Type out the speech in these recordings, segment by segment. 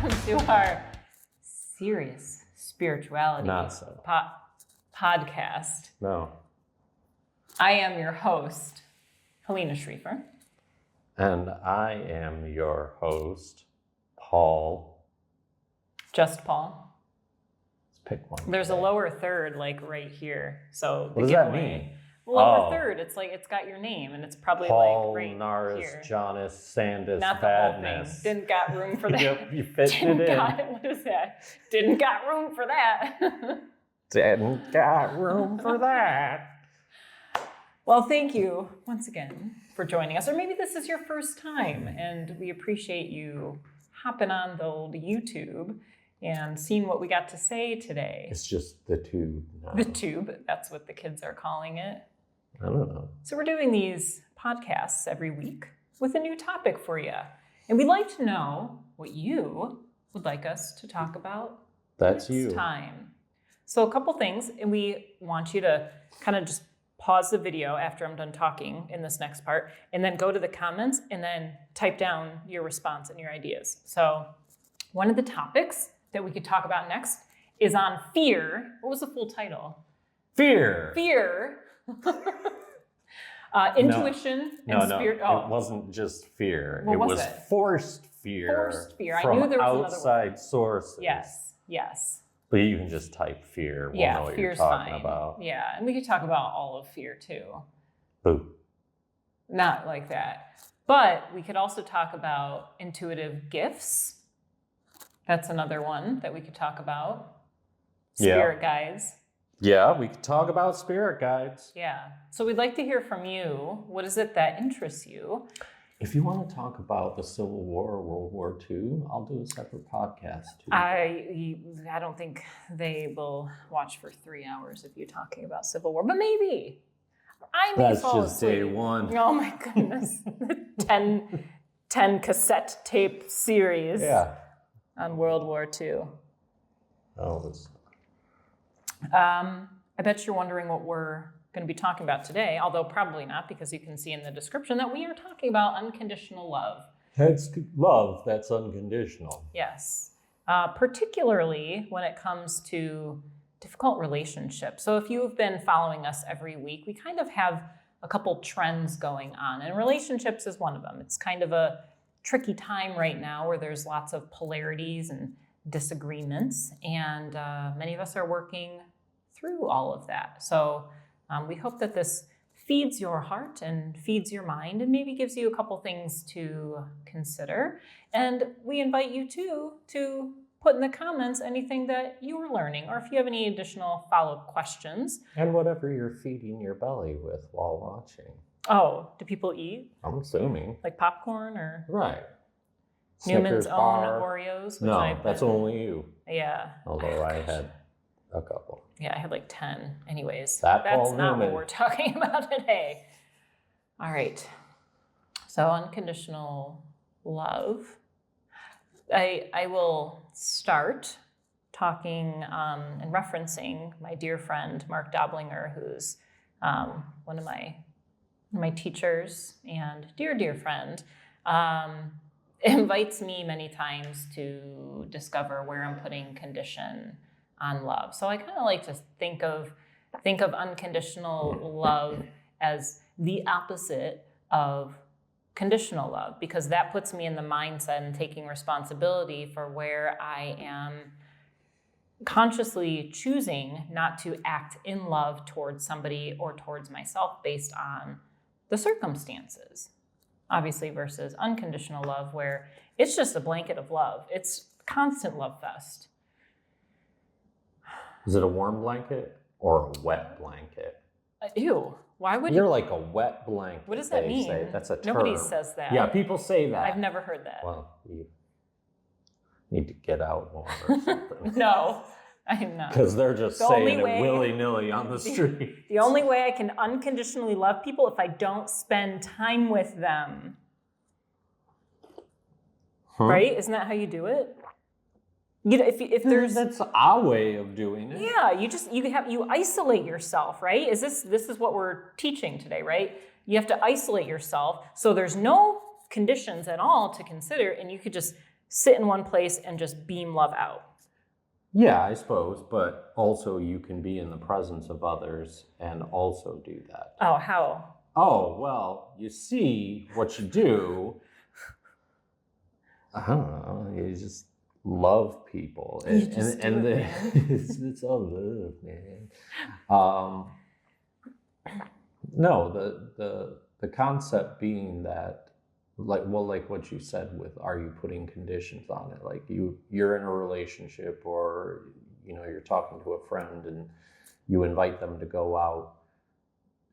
welcome to our serious spirituality Not so. podcast. No. I am your host, Halina Schriefer. And I am your host, Paul. Just Paul. Let's pick one. There's today. a lower third, like right here. So What does that mean? Lower third. It's like it's got your name, and it's probably Paul, like right Narus, here. Janus, Sandus, Not the whole thing. Badness. Didn't got room for that. Yep, you fit it in. What is that? Didn't got room for that. Didn't got room for that. Well, thank you once again for joining us. Or maybe this is your first time, and we appreciate you hopping on the old YouTube and seeing what we got to say today. It's just the tube now. The tube, that's what the kids are calling it. I don't know. So we're doing these podcasts every week with a new topic for you. And we'd like to know what you would like us to talk about That's next you. time. So a couple things, and we want you to kind of just pause the video after I'm done talking in this next part, and then go to the comments and then type down your response and your ideas. So one of the topics that we could talk about next is on fear. What was the full title? Fear. Fear. Intuition and spirit. No, it wasn't just fear. What it was was it? Forced fear. Forced fear. I From knew there was another outside word. sources. Yes. But you can just type fear. We'll know what you're fear's talking fine. about. Yeah, and we could talk about all of fear too. Boo. Not like that. But we could also talk about intuitive gifts. That's another one that we could talk about. Spirit guides. Yeah, we could talk about spirit guides. Yeah. So we'd like to hear from you. What is it that interests you? If you want to talk about the Civil War or World War II, I'll do a separate podcast too. I don't think they will watch for 3 hours of you talking about Civil War, but maybe. I may That's fall just day asleep. one. Oh my goodness. 10 cassette tape series on World War II. Oh, this. I bet you're wondering what we're going to be talking about today, although probably not, because you can see in the description that we are talking about unconditional love. That's love. That's unconditional. Yes. Particularly when it comes to difficult relationships. So if you've been following us every week, we kind of have a couple trends going on, and relationships is one of them. It's kind of a tricky time right now where there's lots of polarities and disagreements, and many of us are working through all of that. So we hope that this feeds your heart and feeds your mind and maybe gives you a couple things to consider. And we invite you to put in the comments anything that you were learning, or if you have any additional follow-up questions. And whatever you're feeding your belly with while watching. Oh, do people eat? I'm assuming. Like popcorn or Right. Newman's Snickers own bar. Oreos? No, that's only you. Yeah. Although I had a couple. Yeah, I had like 10. Anyways, That that's Paul not Newman. what we're talking about today. All right. So unconditional love. I will start talking and referencing my dear friend, Mark Doblinger, who's one of my teachers and dear friend, invites me many times to discover where I'm putting condition on love. So I kind of like to think of unconditional love as the opposite of conditional love, because that puts me in the mindset and taking responsibility for where I am consciously choosing not to act in love towards somebody or towards myself based on the circumstances. Obviously, versus unconditional love, where it's just a blanket of love. It's constant love fest. Is it a warm blanket or a wet blanket? Ew. Why would You're like a wet blanket. What does that they mean? Say. That's a term. Nobody says that. Yeah, people say that. I've never heard that. Well, you need to get out more or something. No, I'm not. Because they're just The saying only it way- willy-nilly on the street. The only way I can unconditionally love people if I don't spend time with them. Right? Isn't that how you do it? You know, if there's That's our way of doing it. Yeah, you isolate yourself, right? This is what we're teaching today, right? You have to isolate yourself so there's no conditions at all to consider, and you could just sit in one place and just beam love out. Yeah, I suppose, but also you can be in the presence of others and also do that. Oh, how? Oh, well, you see, what you do, I don't know, you just love people. You just do it, man. It's all love, man. No, the concept being that, like what you said with, are you putting conditions on it? Like you're in a relationship, or you're talking to a friend and you invite them to go out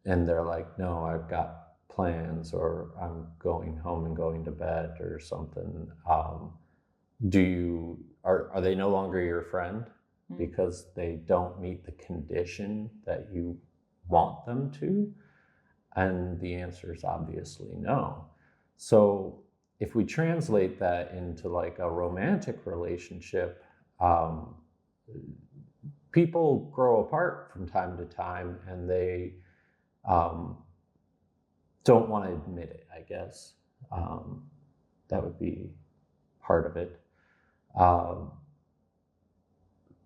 and they're like, no, I've got plans, or I'm going home and going to bed or something. Are they no longer your friend because they don't meet the condition that you want them to? And the answer is obviously no. So if we translate that into like a romantic relationship, people grow apart from time to time, and they don't want to admit it, I guess. That would be part of it.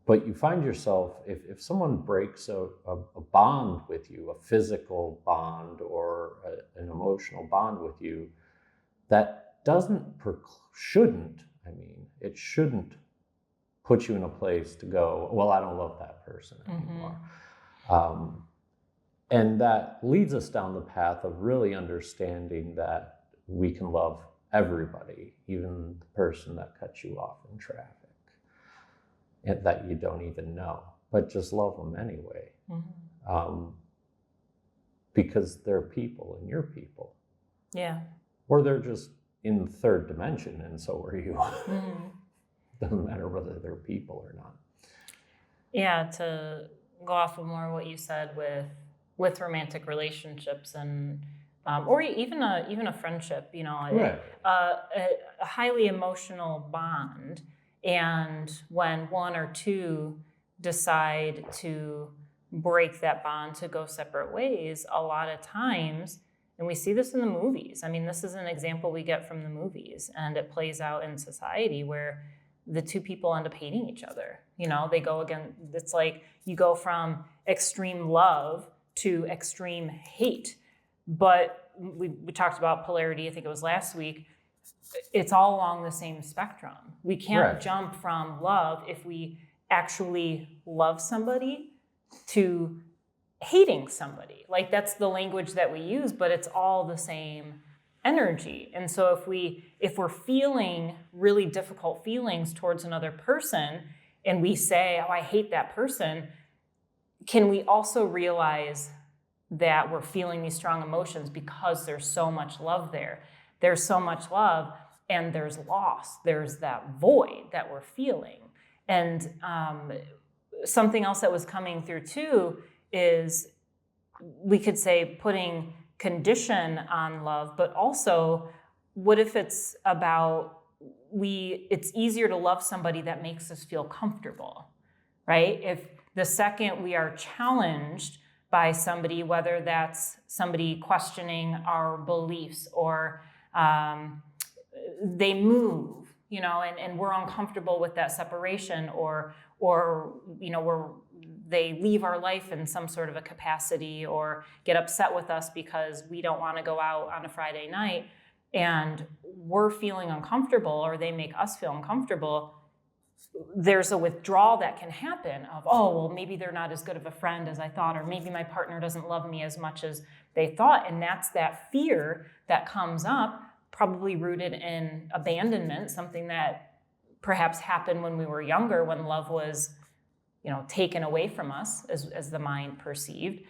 But you find yourself, if someone breaks a bond with you, a physical bond or an emotional bond with you, that shouldn't put you in a place to go, well, I don't love that person anymore. And that leads us down the path of really understanding that we can love everybody, even the person that cuts you off in traffic, and that you don't even know, but just love them anyway. Because they're people and you're people. Yeah. Or they're just in the third dimension, and so are you. Doesn't matter whether they're people or not. Yeah, to go off of more what you said with romantic relationships, and or even a friendship, Right. a highly emotional bond, and when one or two decide to break that bond, to go separate ways, a lot of times, and we see this in the movies. I mean, this is an example we get from the movies, and it plays out in society where the two people end up hating each other. They go again. It's like you go from extreme love to extreme hate. But we talked about polarity, I think it was last week. It's all along the same spectrum. We can't jump from love, if we actually love somebody, to hating somebody. Like, that's the language that we use, but it's all the same energy. And so if we're feeling really difficult feelings towards another person, and we say, oh, I hate that person, can we also realize that we're feeling these strong emotions because there's so much love there? There's so much love, and there's loss. There's that void that we're feeling. And something else that was coming through too is, we could say, putting condition on love, but also, what if it's about it's easier to love somebody that makes us feel comfortable, right? If the second we are challenged by somebody, whether that's somebody questioning our beliefs, or they move, and we're uncomfortable with that separation, or they leave our life in some sort of a capacity, or get upset with us because we don't want to go out on a Friday night, and we're feeling uncomfortable, or they make us feel uncomfortable, there's a withdrawal that can happen of, oh, well, maybe they're not as good of a friend as I thought, or maybe my partner doesn't love me as much as they thought. And that's that fear that comes up, probably rooted in abandonment, something that perhaps happened when we were younger, when love was taken away from us, as the mind perceived.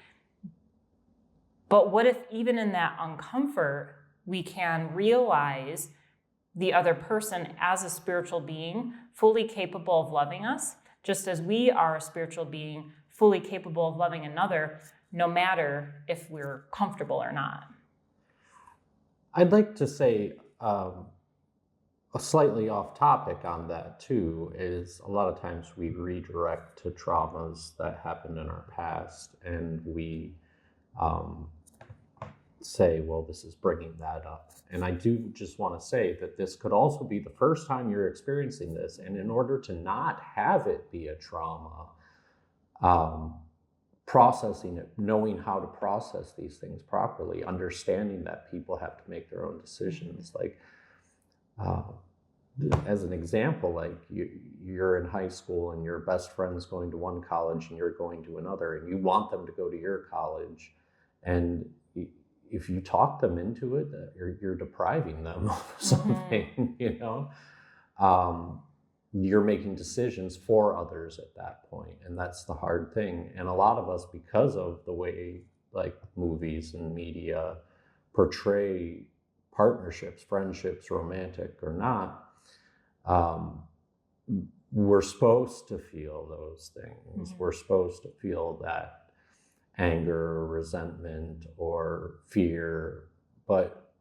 But what if even in that uncomfort, we can realize the other person as a spiritual being, fully capable of loving us, just as we are a spiritual being, fully capable of loving another, no matter if we're comfortable or not? I'd like to say, a slightly off topic on that too, is a lot of times we redirect to traumas that happened in our past, and we say, well, this is bringing that up. And I do just want to say that this could also be the first time you're experiencing this. And in order to not have it be a trauma, processing it, knowing how to process these things properly, understanding that people have to make their own decisions. Like, as an example, like you're in high school and your best friend's going to one college and you're going to another, and you want them to go to your college, and if you talk them into it, you're depriving them of something, you know. You're making decisions for others at that point, and that's the hard thing. And a lot of us, because of the way like movies and media portray partnerships, friendships, romantic or not, we're supposed to feel those things. We're supposed to feel that anger, or resentment, or fear, but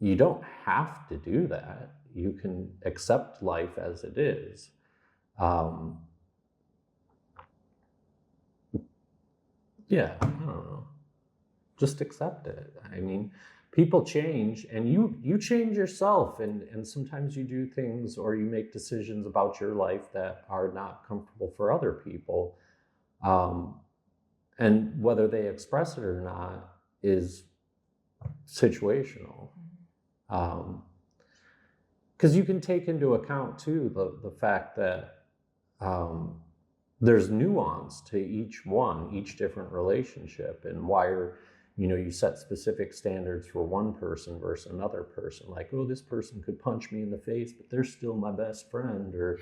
you don't have to do that. You can accept life as it is. Yeah, I don't know. Just accept it. I mean, people change, and you change yourself, and sometimes you do things or you make decisions about your life that are not comfortable for other people. And whether they express it or not is situational. Because you can take into account too the fact that there's nuance to each different relationship, and why you set specific standards for one person versus another person. Like, oh, this person could punch me in the face, but they're still my best friend. Or,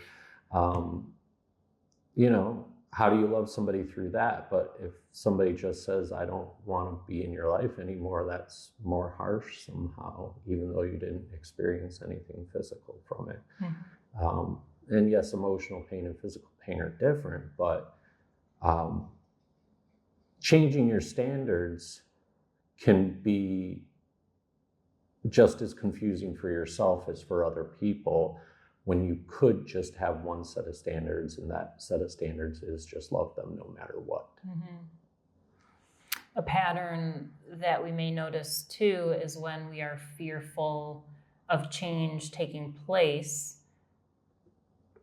how do you love somebody through that? But if somebody just says, I don't want to be in your life anymore, that's more harsh somehow, even though you didn't experience anything physical from it. And yes, emotional pain and physical pain are different, but changing your standards can be just as confusing for yourself as for other people, when you could just have one set of standards, and that set of standards is just love them no matter what. A pattern that we may notice too is when we are fearful of change taking place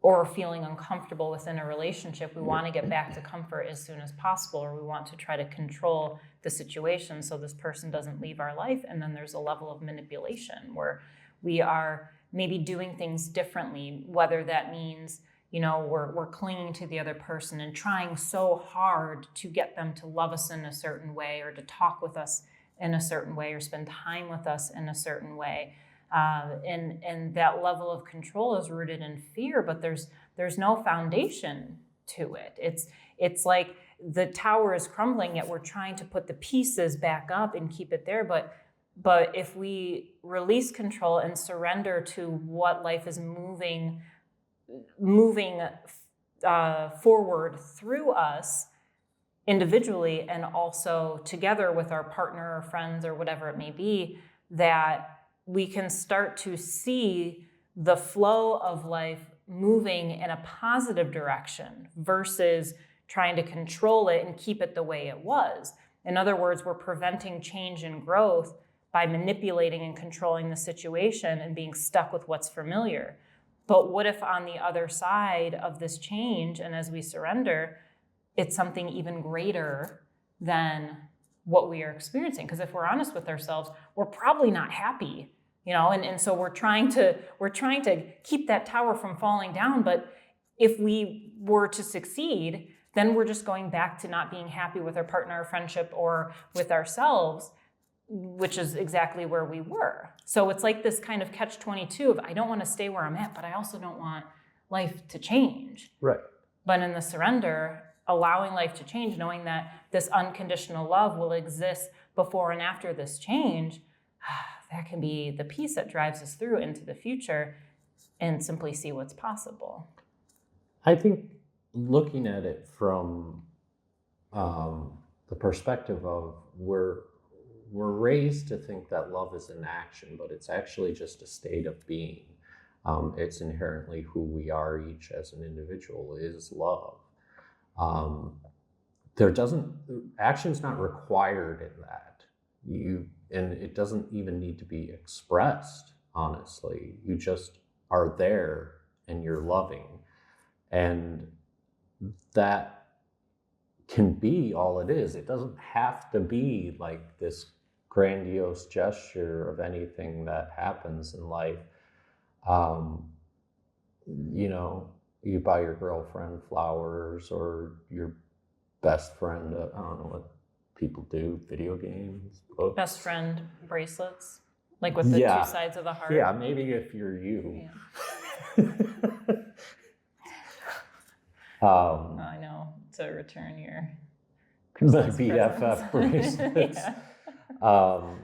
or feeling uncomfortable within a relationship, we want to get back to comfort as soon as possible, or we want to try to control the situation so this person doesn't leave our life. And then there's a level of manipulation where we are maybe doing things differently, whether that means, we're clinging to the other person and trying so hard to get them to love us in a certain way, or to talk with us in a certain way, or spend time with us in a certain way. And that level of control is rooted in fear, but there's no foundation to it. It's like the tower is crumbling, yet we're trying to put the pieces back up and keep it there. But if we release control and surrender to what life is moving forward through us individually, and also together with our partner or friends or whatever it may be, that we can start to see the flow of life moving in a positive direction versus trying to control it and keep it the way it was. In other words, we're preventing change and growth by manipulating and controlling the situation and being stuck with what's familiar. But what if on the other side of this change, and as we surrender, it's something even greater than what we are experiencing? Because if we're honest with ourselves, we're probably not happy, and so we're trying to keep that tower from falling down. But if we were to succeed, then we're just going back to not being happy with our partner or friendship or with ourselves, which is exactly where we were. So it's like this kind of catch-22 of, I don't want to stay where I'm at, but I also don't want life to change. Right. But in the surrender, allowing life to change, knowing that this unconditional love will exist before and after this change, that can be the piece that drives us through into the future and simply see what's possible. I think looking at it from the perspective of we're raised to think that love is an action, but it's actually just a state of being. It's inherently who we are each as an individual is love. Action's not required in that. and it doesn't even need to be expressed, honestly. You just are there and you're loving. And that can be all it is. It doesn't have to be like this grandiose gesture of anything that happens in life. You know, you buy your girlfriend flowers, or your best friend, I don't know what people do, video games, books. Best friend bracelets, like with the two sides of the heart. Yeah, maybe if you're you. Yeah. I know, to return your the BFF bracelets. Yeah.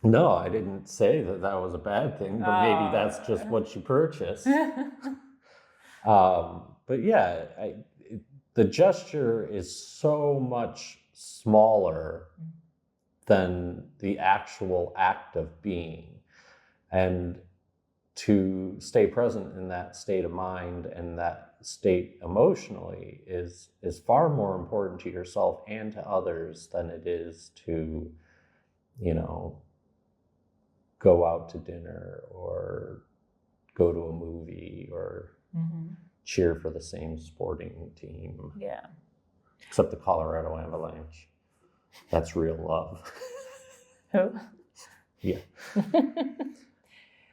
No, I didn't say that was a bad thing, but maybe that's just what you purchased. But yeah, the gesture is so much smaller than the actual act of being. And to stay present in that state of mind and that state emotionally is far more important to yourself and to others than it is to, you know, go out to dinner or go to a movie or cheer for the same sporting team. Yeah. Except the Colorado Avalanche. That's real love. Who? Yeah.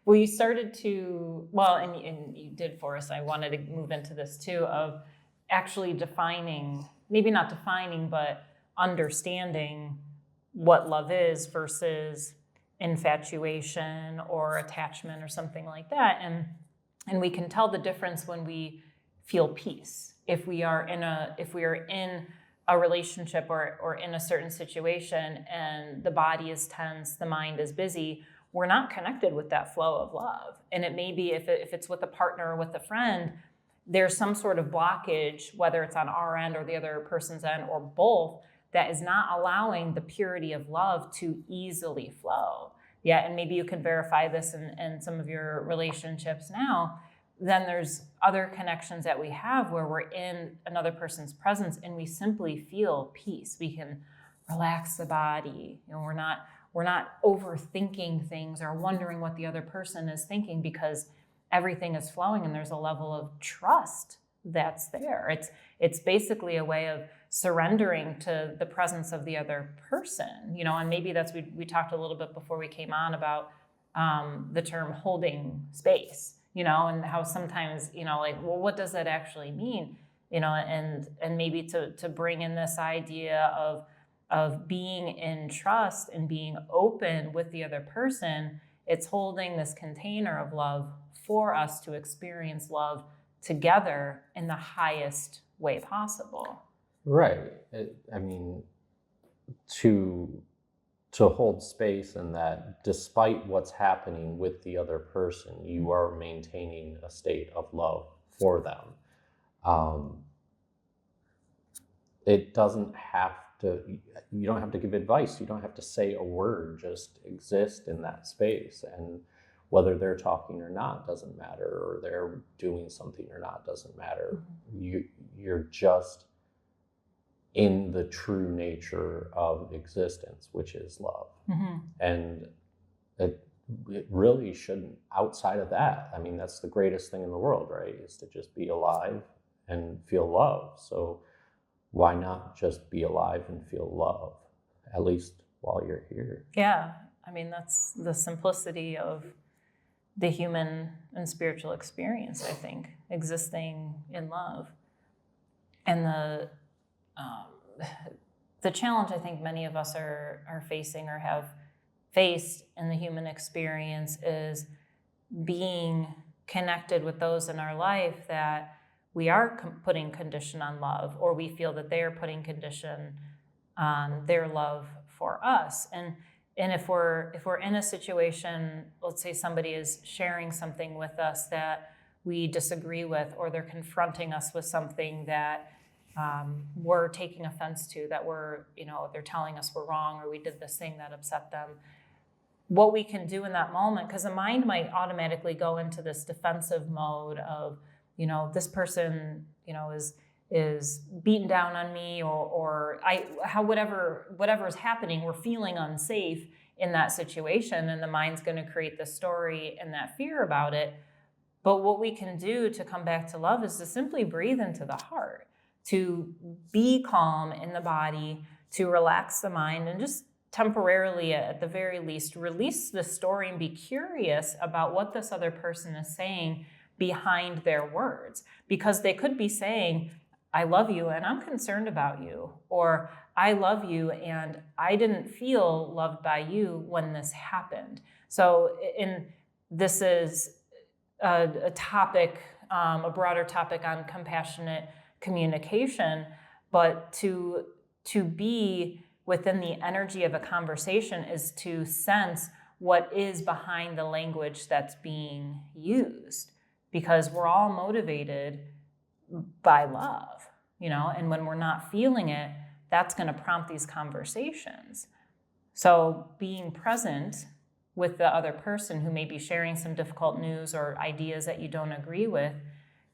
Well, you started to, well, and you did for us, I wanted to move into this too, of actually defining, maybe not defining, but understanding what love is versus infatuation or attachment or something like that. And we can tell the difference when we feel peace. If we are in a relationship or in a certain situation and the body is tense, the mind is busy, we're not connected with that flow of love. And it may be if it's with a partner or with a friend, there's some sort of blockage, whether it's on our end or the other person's end or both, that is not allowing the purity of love to easily flow. Yeah, and maybe you can verify this in some of your relationships now. Then there's other connections that we have where we're in another person's presence and we simply feel peace. We can relax the body. You know, we're not overthinking things or wondering what the other person is thinking because everything is flowing and there's a level of trust that's there. It's basically a way of surrendering to the presence of the other person, you know, and maybe that's, we talked a little bit before we came on about the term holding space, you know, and how sometimes, you know, like, well, what does that actually mean? You know, and maybe to bring in this idea of being in trust and being open with the other person, it's holding this container of love for us to experience love together in the highest way possible. Right. I mean, to hold space in that, despite what's happening with the other person, you are maintaining a state of love for them. It doesn't have to, you don't have to give advice. You don't have to say a word, just exist in that space. And whether they're talking or not doesn't matter, or they're doing something or not doesn't matter. You're just in the true nature of existence, which is love. And it really shouldn't, outside of that, I mean, that's the greatest thing in the world, right? Is to just be alive and feel love. So why not just be alive and feel love, at least while you're here? Yeah, I mean, that's the simplicity of the human and spiritual experience, I think, existing in love. And the challenge I think many of us are facing or have faced in the human experience is being connected with those in our life that we are putting condition on love, or we feel that they are putting condition on their love for us. And if we're in a situation, let's say somebody is sharing something with us that we disagree with, or they're confronting us with something that we're taking offense to, that they're telling us we're wrong, or we did this thing that upset them. What we can do in that moment, because the mind might automatically go into this defensive mode of, this person, is beaten down on me, or whatever is happening, we're feeling unsafe in that situation, and the mind's going to create the story and that fear about it. But what we can do to come back to love is to simply breathe into the heart, to be calm in the body, to relax the mind, and just temporarily, at the very least, release the story and be curious about what this other person is saying behind their words. Because they could be saying, I love you and I'm concerned about you, or I love you and I didn't feel loved by you when this happened. So this is a topic, a broader topic on compassionate communication, but to be within the energy of a conversation is to sense what is behind the language that's being used, because we're all motivated by love, and when we're not feeling it, that's going to prompt these conversations. So being present with the other person who may be sharing some difficult news or ideas that you don't agree with,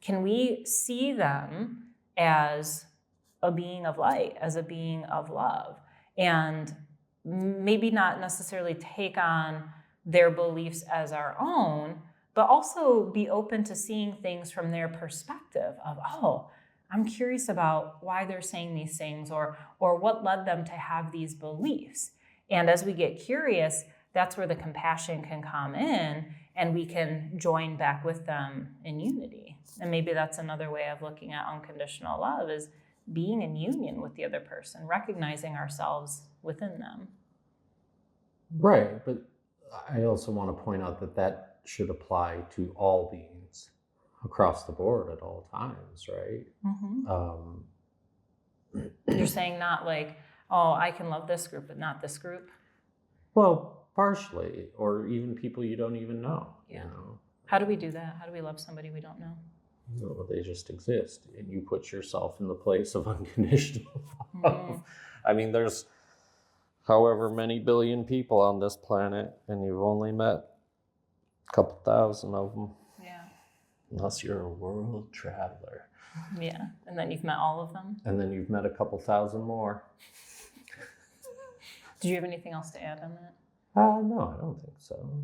can we see them as a being of light, as a being of love, and maybe not necessarily take on their beliefs as our own, but also be open to seeing things from their perspective of, oh, I'm curious about why they're saying these things, or what led them to have these beliefs. And as we get curious, that's where the compassion can come in, and we can join back with them in unity. And maybe that's another way of looking at unconditional love, is being in union with the other person, recognizing ourselves within them. Right, but I also want to point out that should apply to all beings across the board at all times, right? Mm-hmm. You're saying not like, oh, I can love this group, but not this group? Well, partially, or even people you don't even know. Yeah. How do we do that? How do we love somebody we don't know? Well, they just exist, and you put yourself in the place of unconditional love. I mean, there's however many billion people on this planet, and you've only met a couple thousand of them. Yeah. Unless you're a world traveler. Yeah, and then you've met all of them. And then you've met a couple thousand more. Do you have anything else to add on that? No, I don't think so.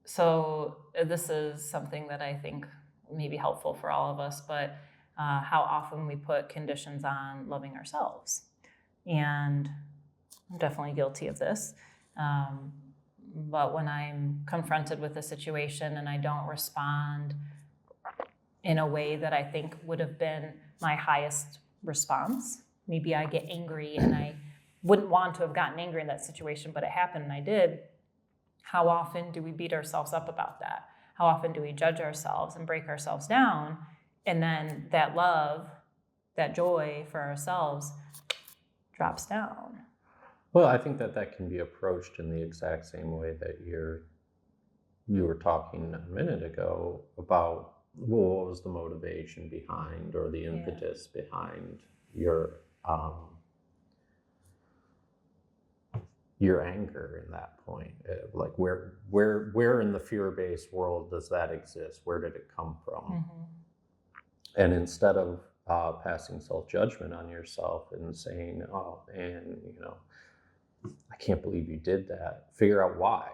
So this is something that I think may be helpful for all of us, but how often we put conditions on loving ourselves. And I'm definitely guilty of this. But when I'm confronted with a situation and I don't respond in a way that I think would have been my highest response, maybe I get angry, and I wouldn't want to have gotten angry in that situation, but it happened and I did. How often do we beat ourselves up about that? How often do we judge ourselves and break ourselves down? And then that love, that joy for ourselves drops down. Well, I think that can be approached in the exact same way that you were talking a minute ago about, well, what was the motivation behind, or the impetus behind your anger in that point. Like where in the fear-based world does that exist? Where did it come from? Mm-hmm. And instead of passing self-judgment on yourself and saying, oh man, I can't believe you did that, figure out why,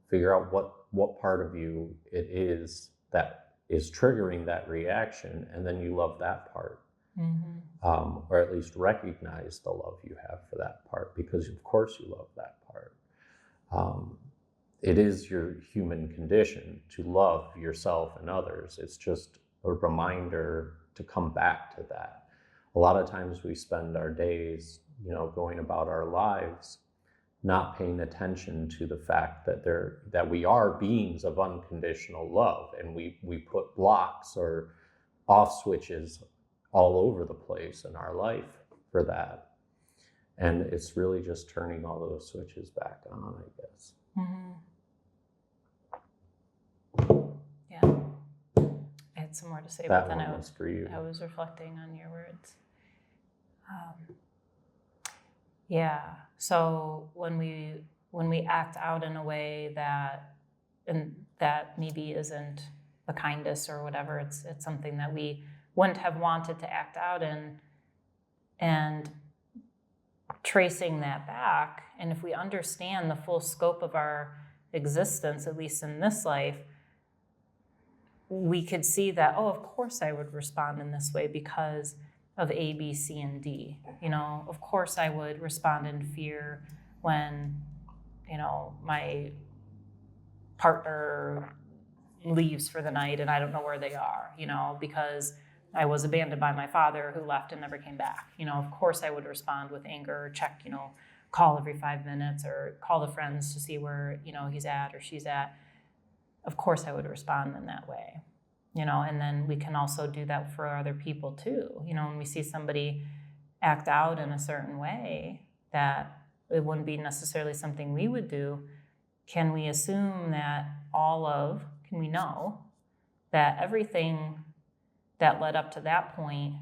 figure out what part of you it is that is triggering that reaction, and then you love that part. Mm-hmm. Or at least recognize the love you have for that part, because of course you love that part. It is your human condition to love yourself and others. It's just a reminder to come back to that. A lot of times we spend our days, going about our lives, not paying attention to the fact that we are beings of unconditional love, and we put blocks or off switches all over the place in our life for that. And it's really just turning all those switches back on, I guess. Mm-hmm. Yeah. I had some more to say, that but then I was reflecting on your words. Yeah. So when we act out in a way that maybe isn't the kindest or whatever. It's something that we wouldn't have wanted to act out in. And tracing that back, and if we understand the full scope of our existence, at least in this life, we could see that, oh, of course I would respond in this way because of A, B, C, and D. Of course I would respond in fear when, my partner leaves for the night and I don't know where they are, because I was abandoned by my father who left and never came back. Of course I would respond with anger, or check, call every 5 minutes, or call the friends to see where, he's at or she's at. Of course I would respond in that way, and then we can also do that for other people too. When we see somebody act out in a certain way that it wouldn't be necessarily something we would do, can we assume that can we know that everything that led up to that point,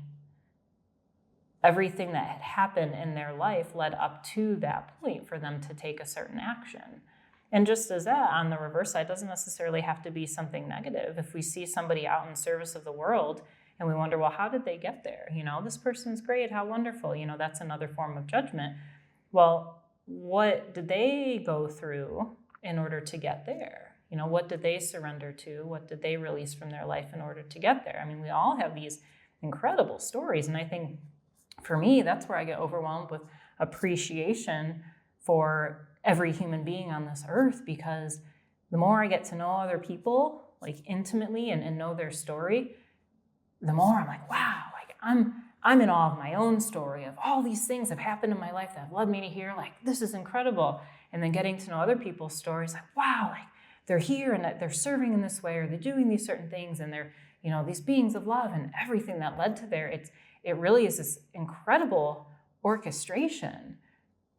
everything that had happened in their life led up to that point for them to take a certain action? And just as that, on the reverse side, doesn't necessarily have to be something negative. If we see somebody out in service of the world and we wonder, well, how did they get there? This person's great, how wonderful. That's another form of judgment. Well, what did they go through in order to get there? What did they surrender to? What did they release from their life in order to get there? I mean, we all have these incredible stories. And I think for me, that's where I get overwhelmed with appreciation for every human being on this earth, because the more I get to know other people, like intimately, and know their story, the more I'm like, wow, like I'm in awe of my own story, of all these things that have happened in my life that have led me to here. Like, this is incredible. And then getting to know other people's stories, like, wow, like they're here and that they're serving in this way, or they're doing these certain things, and they're, these beings of love, and everything that led to there. It really is this incredible orchestration.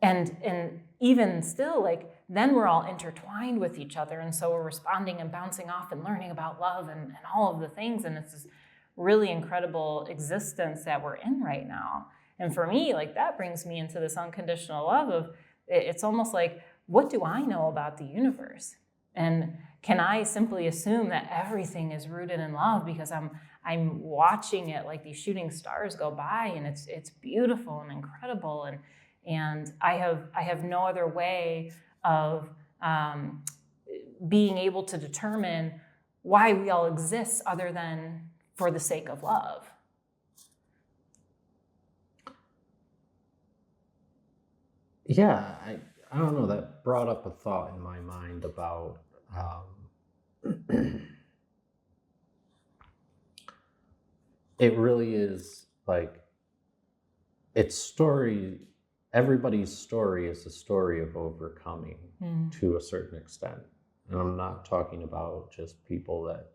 And even still, like, then we're all intertwined with each other. And so we're responding and bouncing off and learning about love and all of the things. And it's this really incredible existence that we're in right now. And for me, like, that brings me into this unconditional love of, it's almost like, what do I know about the universe? And can I simply assume that everything is rooted in love because I'm watching it like these shooting stars go by, and it's beautiful and incredible, and I have no other way of being able to determine why we all exist other than for the sake of love. Yeah, I don't know, that brought up a thought in my mind about it really is like, everybody's story is a story of overcoming to a certain extent. And I'm not talking about just people that,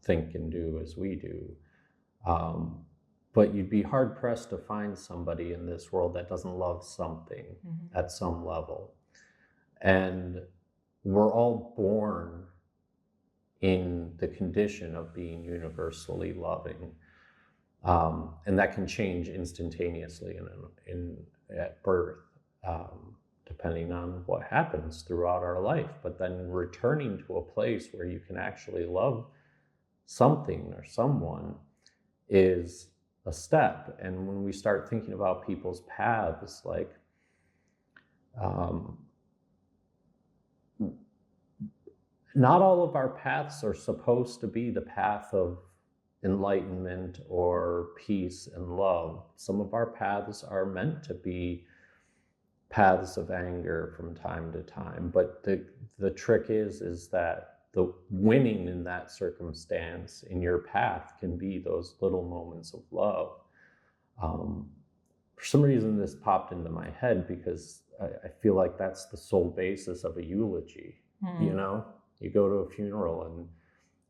think and do as we do. But you'd be hard pressed to find somebody in this world that doesn't love something at some level. And we're all born in the condition of being universally loving. And that can change instantaneously at birth, depending on what happens throughout our life. But then returning to a place where you can actually love something or someone is a step. And when we start thinking about people's paths, like, not all of our paths are supposed to be the path of enlightenment or peace and love. Some of our paths are meant to be paths of anger from time to time. But the trick is that the winning in that circumstance in your path can be those little moments of love. For some reason, this popped into my head because I feel like that's the sole basis of a eulogy. You go to a funeral and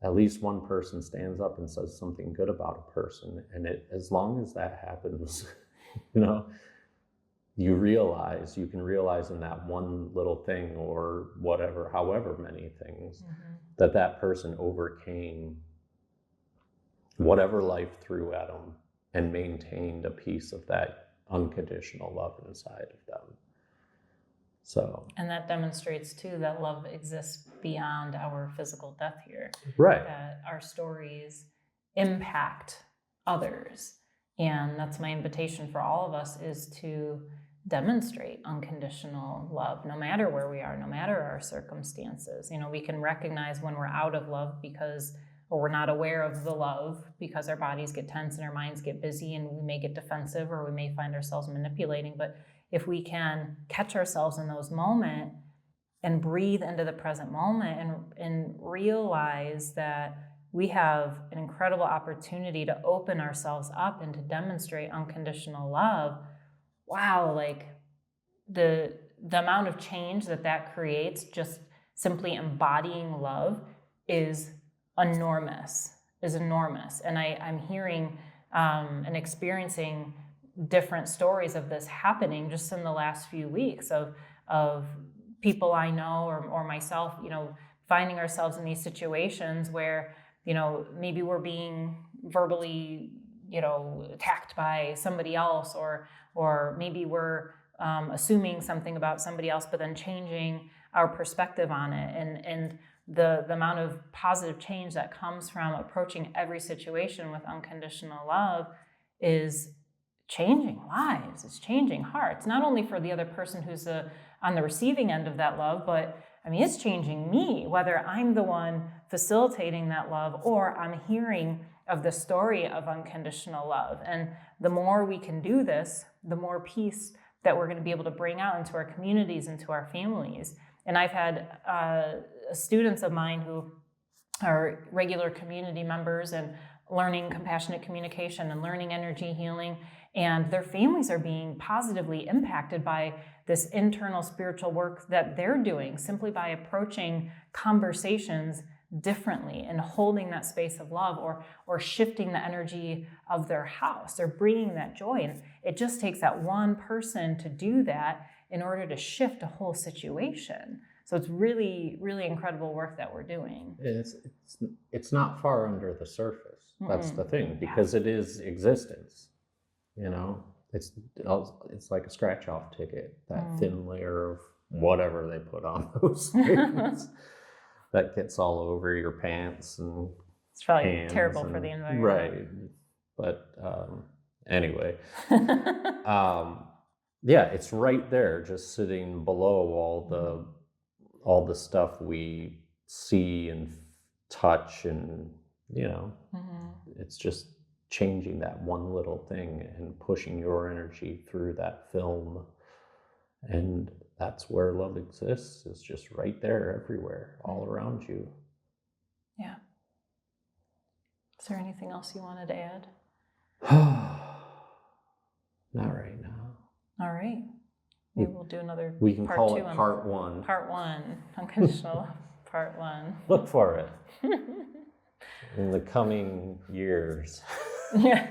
at least one person stands up and says something good about a person. And as long as that happens, you can realize in that one little thing, or whatever, however many things, that person overcame whatever life threw at them and maintained a piece of that unconditional love inside of them. So, and that demonstrates too that love exists beyond our physical death here. Right. That our stories impact others. And that's my invitation for all of us, is to demonstrate unconditional love, no matter where we are, no matter our circumstances. You know, we can recognize when we're out of love or we're not aware of the love because our bodies get tense and our minds get busy and we may get defensive, or we may find ourselves manipulating. But if we can catch ourselves in those moments and breathe into the present moment and realize that we have an incredible opportunity to open ourselves up and to demonstrate unconditional love, wow, like the amount of change that creates, just simply embodying love, is enormous. And I'm hearing and experiencing different stories of this happening just in the last few weeks of people I know or myself, you know, finding ourselves in these situations where, you know, maybe we're being verbally, you know, attacked by somebody else, or maybe we're assuming something about somebody else, but then changing our perspective on it. And the amount of positive change that comes from approaching every situation with unconditional love is changing lives. It's changing hearts, not only for the other person who's on the receiving end of that love, but I mean, it's changing me, whether I'm the one facilitating that love or I'm hearing of the story of unconditional love. And the more we can do this, the more peace that we're going to be able to bring out into our communities, into our families. And I've had students of mine who are regular community members and learning compassionate communication and learning energy healing, and their families are being positively impacted by this internal spiritual work that they're doing simply by approaching conversations differently and holding that space of love, or shifting the energy of their house. They're bringing that joy, and it just takes that one person to do that in order to shift a whole situation. So it's really, really incredible work that we're doing. It's not far under the surface. That's the thing, because it is existence. You know, it's like a scratch-off ticket, that thin layer of whatever they put on those things that gets all over your pants and it's probably terrible for the environment. Right. But anyway, yeah, it's right there, just sitting below all the stuff we see and touch, and you know, it's just changing that one little thing and pushing your energy through that film. And that's where love exists. It's just right there, everywhere, all around you. Yeah. Is there anything else you wanted to add? Not right now. All right. Maybe we'll do another We can part call two it part one. Part one. Unconditional love, part one. Look for it in the coming years. Yeah.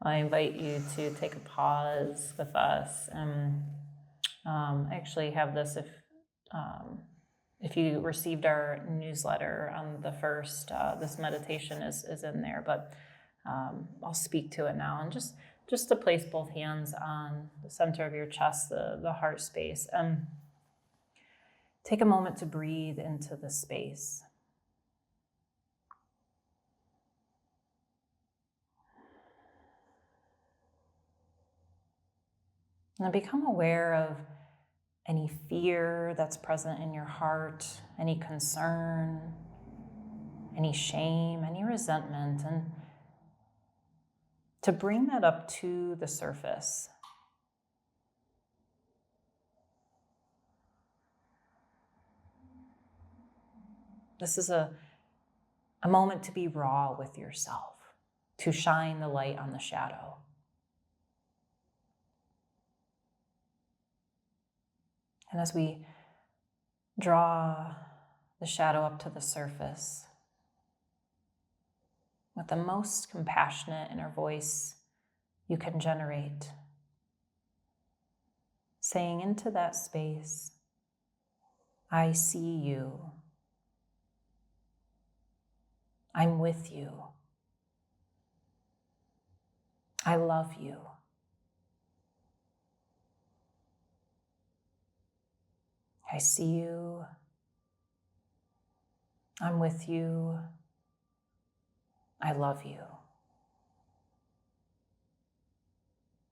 I invite you to take a pause with us. I actually have this, if you received our newsletter on the 1st, this meditation is in there, but I'll speak to it now. And just to place both hands on the center of your chest, the heart space. Take a moment to breathe into the space. And become aware of any fear that's present in your heart, any concern, any shame, any resentment, and to bring that up to the surface. This is a moment to be raw with yourself, to shine the light on the shadow. And as we draw the shadow up to the surface, with the most compassionate inner voice you can generate, saying into that space, I see you. I'm with you. I love you. I see you. I'm with you. I love you.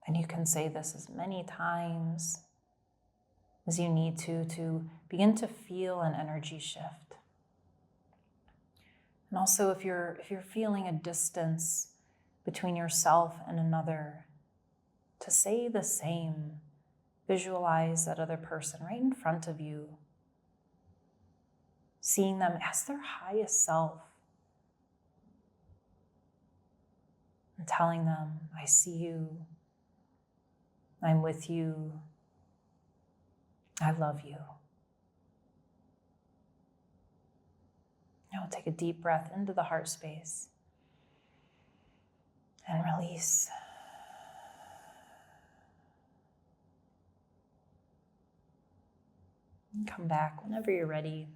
And you can say this as many times as you need to begin to feel an energy shift. And also if you're feeling a distance between yourself and another, to say the same. Visualize that other person right in front of you, seeing them as their highest self, and telling them, I see you, I'm with you, I love you. Now we'll take a deep breath into the heart space and release. And come back whenever you're ready.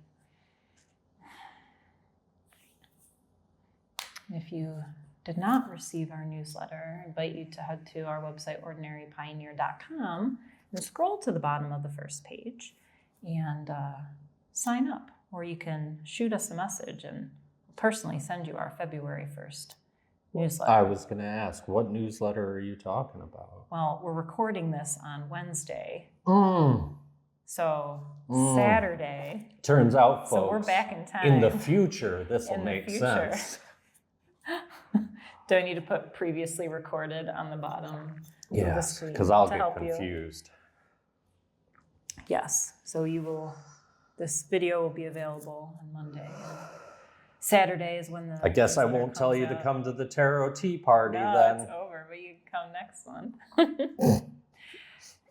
If you did not receive our newsletter, I invite you to head to our website, ordinarypioneer.com, and scroll to the bottom of the first page and sign up. Or you can shoot us a message and personally send you our February 1st newsletter. I was going to ask, what newsletter are you talking about? Well, we're recording this on Wednesday. So Saturday. Turns out, folks, so we're back in time. In the future, this will make sense. Do I need to put previously recorded on the bottom of the screen? Because I'll get confused. Yes. So this video will be available on Monday. Saturday is when the I guess I won't tell you to come to the tarot tea party then. No, it's over, but you can come next one.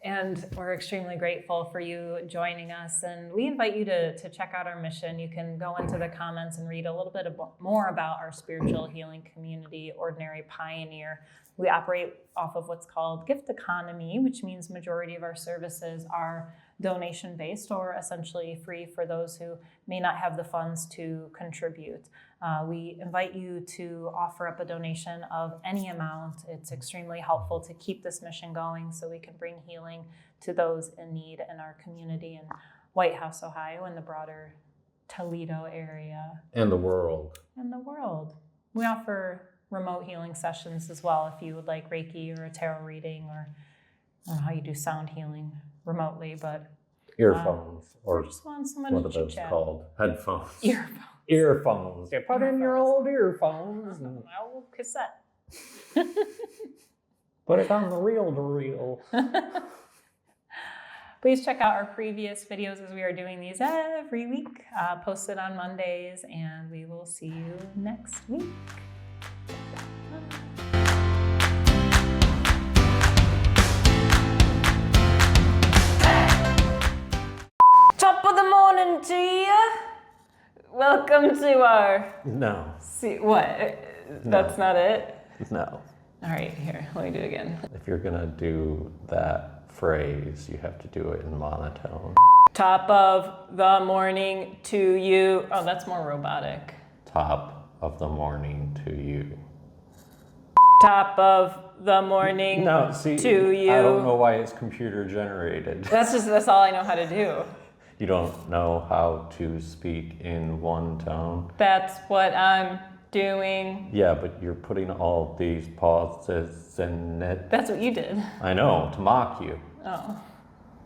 And we're extremely grateful for you joining us. And we invite you to check out our mission. You can go into the comments and read a little bit more about our spiritual healing community, Ordinary Pioneer. We operate off of what's called gift economy, which means majority of our services are donation-based or essentially free for those who may not have the funds to contribute. We invite you to offer up a donation of any amount. It's extremely helpful to keep this mission going so we can bring healing to those in need in our community in White House, Ohio, and the broader Toledo area. And the world. We offer remote healing sessions as well if you would like Reiki or a tarot reading, or I don't know how you do sound healing remotely, but earphones or just want someone what to are those chit-chat. called? Headphones. Earphones. You put in your old earphones and My old cassette. put it on the reel-to-reel. Please check out our previous videos as we are doing these every week, posted on Mondays, and we will see you next week. Top of the morning to you. Welcome to our... No. See, what? That's not it? No. All right, here, let me do it again. If you're going to do that phrase, you have to do it in monotone. Top of the morning to you. Oh, that's more robotic. Top of the morning to you. Top of the morning to you. I don't know why it's computer generated. That's all I know how to do. You don't know how to speak in one tone? That's what I'm doing. Yeah, but you're putting all these pauses in it. That's what you did. I know, to mock you. Oh.